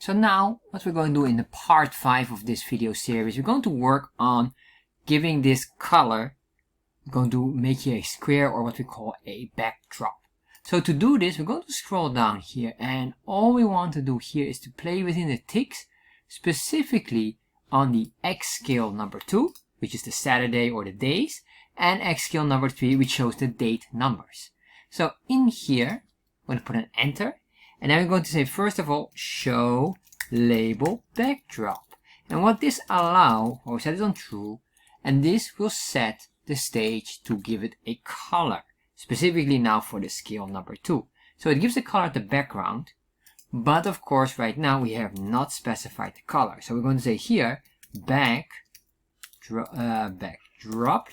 So now what we're going to do in the part 5 of this video series, we're going to work on giving this color. We're going to make here a square or what we call a backdrop. So to do this, we're going to scroll down here, and all we want to do here is to play within the ticks, specifically on the X scale number 2, which is the Saturday or the days, and X scale number 3, which shows the date numbers. So in here, I'm going to put an enter, and then we're going to say, first of all, show label backdrop. And what this allow, or set it on true, and this will set the stage to give it a color, specifically now for the scale number 2. So it gives the color at the background, but of course right now we have not specified the color. So we're going to say here, backdrop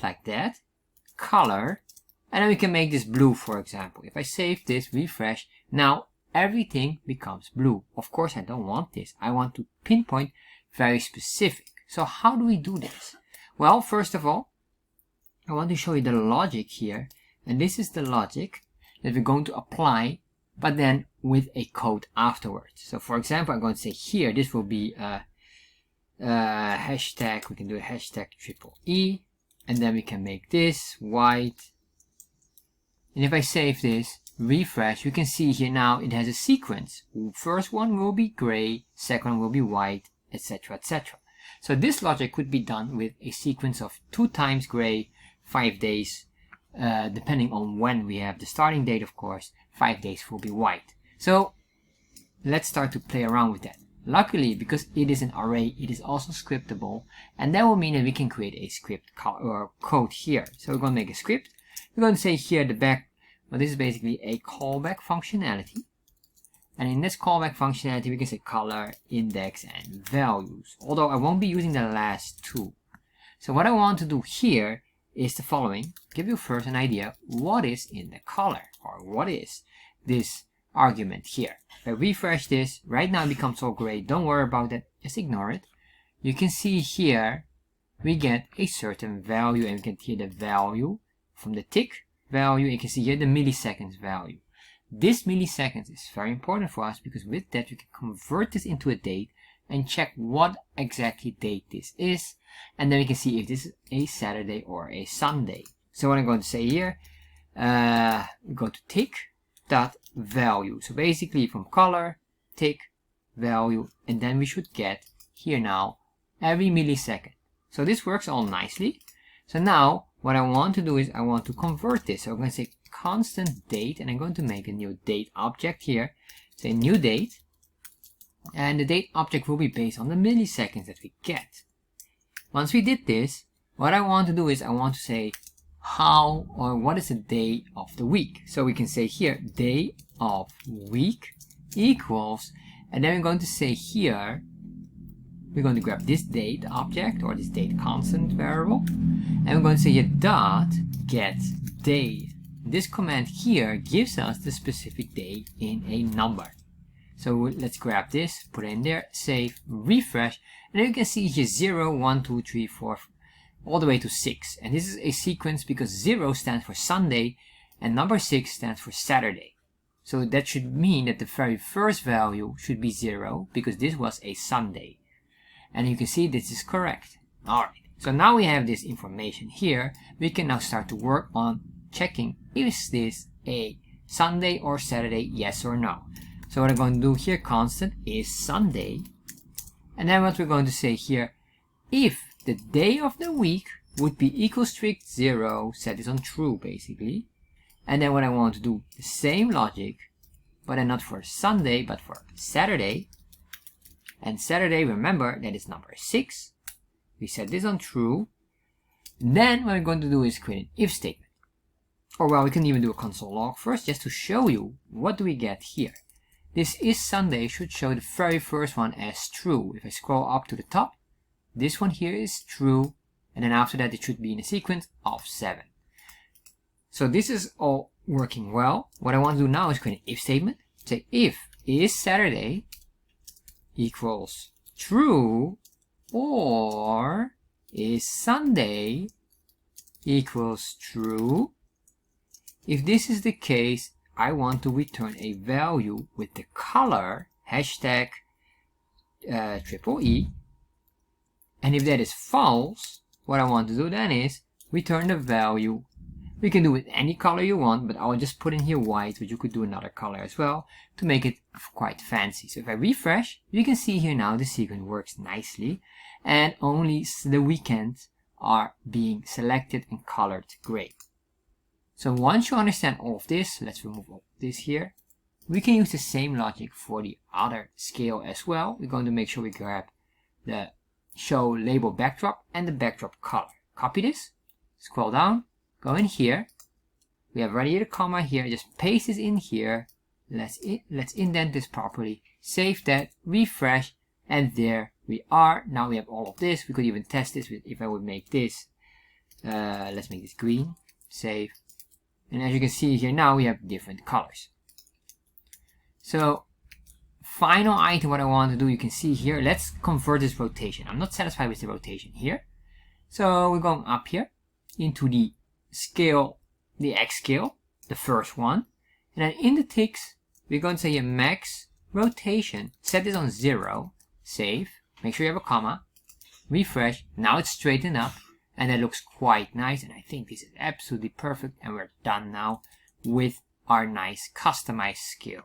like that, color, and then we can make this blue, for example. If I save this, refresh, now everything becomes blue. Of course I don't want this. I want to pinpoint very specific. So how do we do this? Well, first of all, I want to show you the logic here, and this is the logic that we're going to apply, but then with a code afterwards. So for example, I'm going to say here, this will be a hashtag, we can do a hashtag EE, and then we can make this white. And if I save this, refresh, you can see here now it has a sequence. First one will be gray, second one will be white, etc, etc. So this logic could be done with a sequence of 2 times gray, 5 days, depending on when we have the starting date, of course, 5 days will be white. So let's start to play around with that. Luckily, because it is an array, it is also scriptable, and that will mean that we can create a script or code here. So we're going to make a script. We're going to say here the back, well, this is basically a callback functionality. And in this callback functionality, we can say color, index, and values. Although I won't be using the last 2. So what I want to do here is the following. Give you first an idea what is in the color, or what is this argument here. If I refresh this, right now it becomes all gray. Don't worry about that, just ignore it. You can see here we get a certain value, and we can hear the value from the tick value. You can see here the milliseconds value. This milliseconds is very important for us, because with that we can convert this into a date and check what exactly date this is, and then we can see if this is a Saturday or a Sunday. So what I'm going to say here, we go to tick dot value. So basically from color, tick, value, and then we should get here now every millisecond. So this works all nicely. So now what I want to do is I want to convert this. So I'm going to say constant date, and I'm going to make a new date object here. Say new date, and the date object will be based on the milliseconds that we get. Once we did this, what I want to do is I want to say how or what is the day of the week. So we can say here day of week equals, and then we're going to say here, we're going to grab this date object or this date constant variable, and we're going to say here dot get day. This command here gives us the specific day in a number. So let's grab this, put it in there, save, refresh, and then you can see here 0, 1, 2, 3, 4, all the way to 6. And this is a sequence because 0 stands for Sunday and number 6 stands for Saturday. So that should mean that the very first value should be 0 because this was a Sunday. And you can see this is correct. Alright, so now we have this information here. We can now start to work on checking, is this a Sunday or Saturday, yes or no. So what I'm going to do here, constant is Sunday. And then what we're going to say here, if the day of the week would be equal strict 0, set this on true basically. And then what I want to do, the same logic, but then not for Sunday, but for Saturday. And Saturday, remember, that is number 6. We set this on true. Then what we're going to do is create an if statement. Or well, we can even do a console log first, just to show you what do we get here. This is Sunday should show the very first one as true. If I scroll up to the top, this one here is true, and then after that it should be in a sequence of 7. So this is all working well. What I want to do now is create an if statement. Say if is Saturday equals true, or is Sunday equals true. If this is the case, I want to return a value with the color hashtag triple E. And if that is false, what I want to do then is return the value. We can do it any color you want, but I'll just put in here white, but you could do another color as well to make it quite fancy. So if I refresh, you can see here now the sequence works nicely, and only the weekends are being selected and colored gray. So once you understand all of this, let's remove all of this here. We can use the same logic for the other scale as well. We're going to make sure we grab the show label backdrop and the backdrop color. Copy this, scroll down, go in here. We have already the comma here. Just paste this in here. Let's indent this properly. Save that, refresh, and there we are. Now we have all of this. We could even test this with, if I would make this. Let's make this green. Save. And as you can see here now, we have different colors. So, final item, what I want to do, you can see here. Let's convert this rotation. I'm not satisfied with the rotation here. So we're going up here into the scale, the X scale, the first one. And then in the ticks, we're going to say a max rotation. Set this on 0. Save. Make sure you have a comma. Refresh. Now it's straightened up. And that looks quite nice. And I think this is absolutely perfect. And we're done now with our nice customized scale.